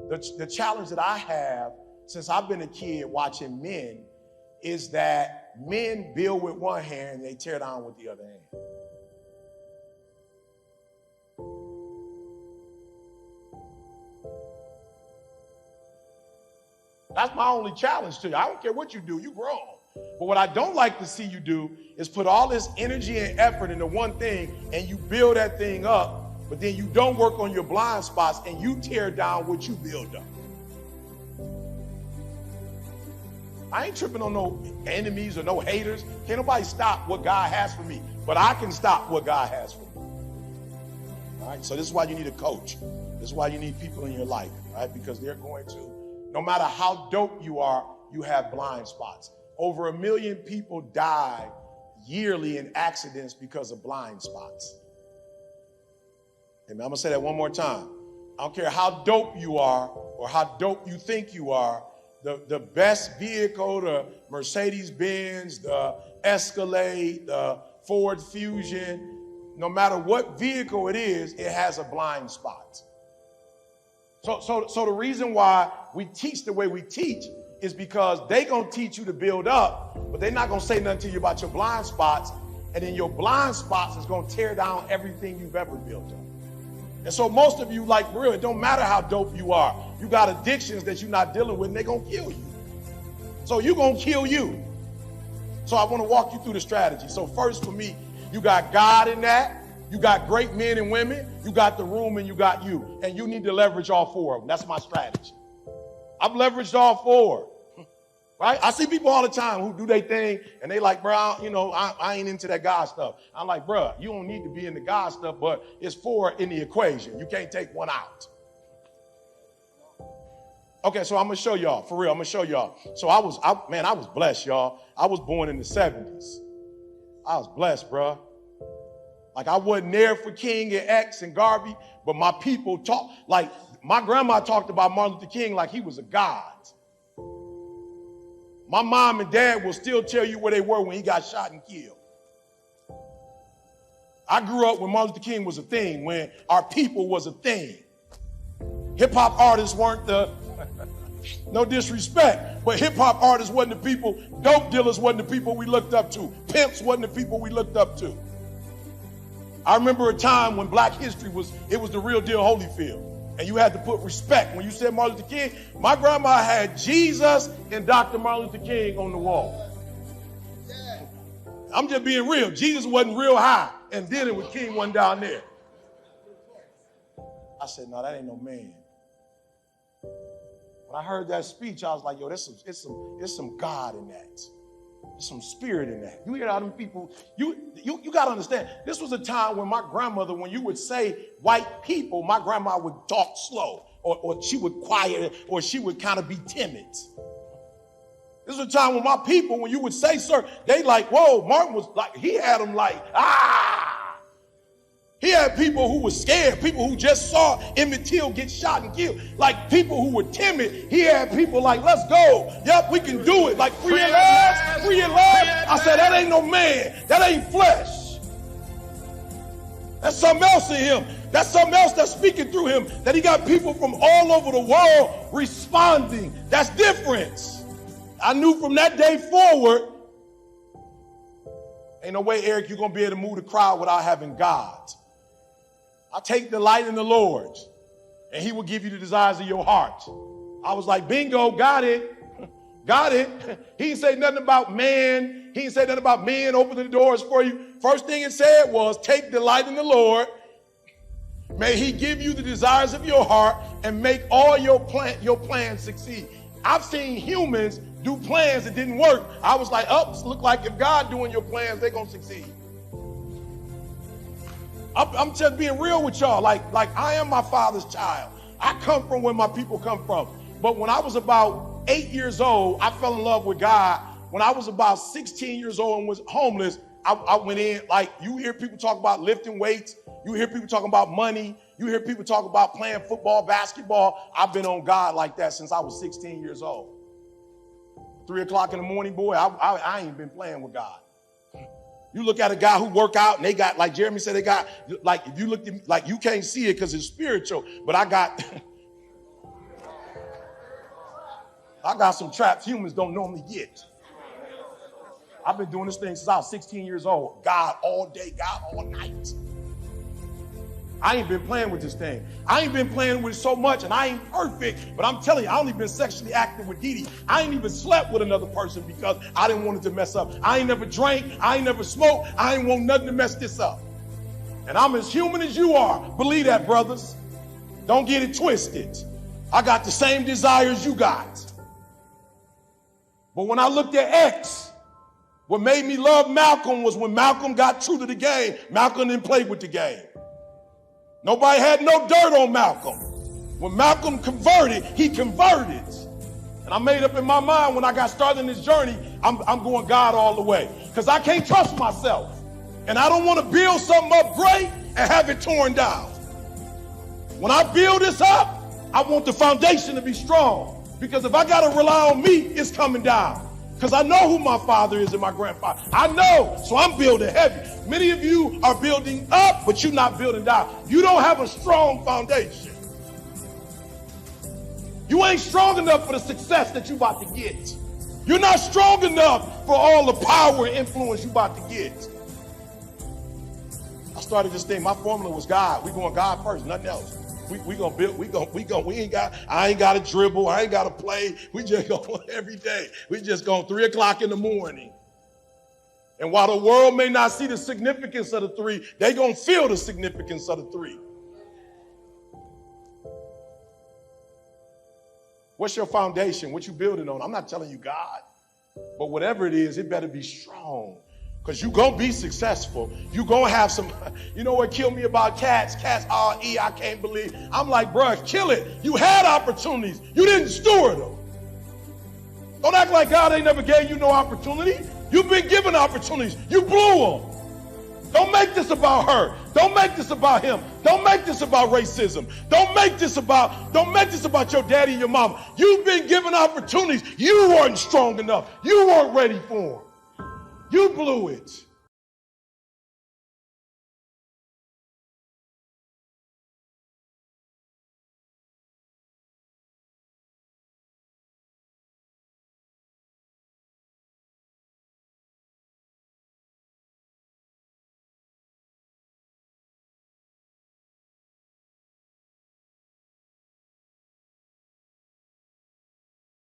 The challenge that I have since I've been a kid watching men is that men build with one hand and they tear down with the other hand. That's my only challenge to you. I don't care what you do, you grown. But what I don't like to see you do is put all this energy and effort into one thing and you build that thing up, but then you don't work on your blind spots and you tear down what you build up. I ain't tripping on no enemies or no haters. Can't nobody stop what God has for me, but I can stop what God has for me. All right, so this is why you need a coach. This is why you need people in your life, right? Because they're going to, no matter how dope you are, you have blind spots. Over 1 million people die yearly in accidents because of blind spots. Amen. I'm going to say that one more time. I don't care how dope you are or how dope you think you are. The best vehicle, the Mercedes-Benz, the Escalade, the Ford Fusion, no matter what vehicle it is, it has a blind spot. So the reason why we teach the way we teach is because they gonna teach you to build up, but they're not gonna say nothing to you about your blind spots, and then your blind spots is gonna tear down everything you've ever built up. And so most of you, like, real, it don't matter how dope you are. You got addictions that you're not dealing with, and they're gonna kill you. So you're gonna kill you. So I wanna walk you through the strategy. So first for me, you got God in that. You got great men and women. You got the room and you got you. And you need to leverage all four of them. That's my strategy. I've leveraged all four. Right? I see people all the time who do their thing and they like, bro, I ain't into that God stuff. I'm like, bro, you don't need to be into God stuff, but it's four in the equation. You can't take one out. Okay, so I'm going to show y'all. For real, I'm going to show y'all. So I was blessed, y'all. I was born in the 70s. I was blessed, bro. Like, I wasn't there for King and X and Garvey, but my people talk, like, my grandma talked about Martin Luther King like he was a god. My mom and dad will still tell you where they were when he got shot and killed. I grew up when Martin Luther King was a thing, when our people was a thing. Hip-hop artists weren't the, no disrespect, but hip-hop artists wasn't the people, dope dealers wasn't the people we looked up to, pimps wasn't the people we looked up to. I remember a time when Black history was the real deal Holyfield. And you had to put respect. When you said Martin Luther King, my grandma had Jesus and Dr. Martin Luther King on the wall. I'm just being real. Jesus wasn't real high, and then it was King one down there. I said, no, that ain't no man. When I heard that speech, I was like, yo, there's some God in that. There's some spirit in that. You hear all them people, you got to understand, this was a time when my grandmother, when you would say white people, my grandma would talk slow, or she would quiet, or she would kind of be timid. This was a time when my people, when you would say, sir, they like, whoa, Martin was like, he had them like, ah. He had people who were scared, people who just saw Emmett Till get shot and killed, like people who were timid. He had people like, let's go. Yep, we can do it. Like, free your lives, free your lives. I said, that ain't no man. That ain't flesh. That's something else in him. That's something else that's speaking through him, that he got people from all over the world responding. That's different. I knew from that day forward, ain't no way, Eric, you're going to be able to move the crowd without having God. I take delight in the Lord, and he will give you the desires of your heart. I was like, bingo, got it. Got it. He didn't say nothing about man. He didn't say nothing about men opening the doors for you. First thing it said was, take delight in the Lord. May he give you the desires of your heart and make all your plans succeed. I've seen humans do plans that didn't work. I was like, look like if God doing your plans, they're going to succeed. I'm just being real with y'all. Like I am my father's child. I come from where my people come from. But when I was about 8 years old, I fell in love with God. When I was about 16 years old and was homeless, I went in, like, you hear people talk about lifting weights. You hear people talking about money. You hear people talk about playing football, basketball. I've been on God like that since I was 16 years old. 3 o'clock in the morning, boy, I ain't been playing with God. You look at a guy who work out and they got, like Jeremy said, they got, like, if you look at, like, you can't see it because it's spiritual, but I got, I got some traps humans don't normally get. I've been doing this thing since I was 16 years old. God all day, God all night. I ain't been playing with this thing. I ain't been playing with it so much, and I ain't perfect, but I'm telling you, I only been sexually active with Dee Dee. I ain't even slept with another person because I didn't want it to mess up. I ain't never drank. I ain't never smoked. I ain't want nothing to mess this up. And I'm as human as you are. Believe that, brothers. Don't get it twisted. I got the same desires you got. But when I looked at X, what made me love Malcolm was when Malcolm got true to the game. Malcolm didn't play with the game. Nobody had no dirt on Malcolm. When Malcolm converted, he converted. And I made up in my mind when I got started in this journey, I'm going God all the way. Because I can't trust myself. And I don't want to build something up great and have it torn down. When I build this up, I want the foundation to be strong. Because if I got to rely on me, it's coming down. Because I know who my father is and my grandfather. I know, so I'm building heavy. Many of you are building up, but you're not building down. You don't have a strong foundation. You ain't strong enough for the success that you're about to get. You're not strong enough for all the power and influence you're about to get. I started this thing. My formula was God. We going God first, nothing else. We gonna build. I ain't got to dribble. I ain't got to play. We just go every day. We just go 3 o'clock in the morning. And while the world may not see the significance of the 3, they gonna feel the significance of the 3. What's your foundation? What you building on? I'm not telling you God, but whatever it is, it better be strong. Because you're going to be successful. You're going to have some, you know what killed me about cats? Cats, I can't believe. I'm like, bruh, kill it. You had opportunities. You didn't steward them. Don't act like God ain't never gave you no opportunity. You've been given opportunities. You blew them. Don't make this about her. Don't make this about him. Don't make this about racism. Don't make this about your daddy and your mama. You've been given opportunities. You weren't strong enough. You weren't ready for them. You blew it.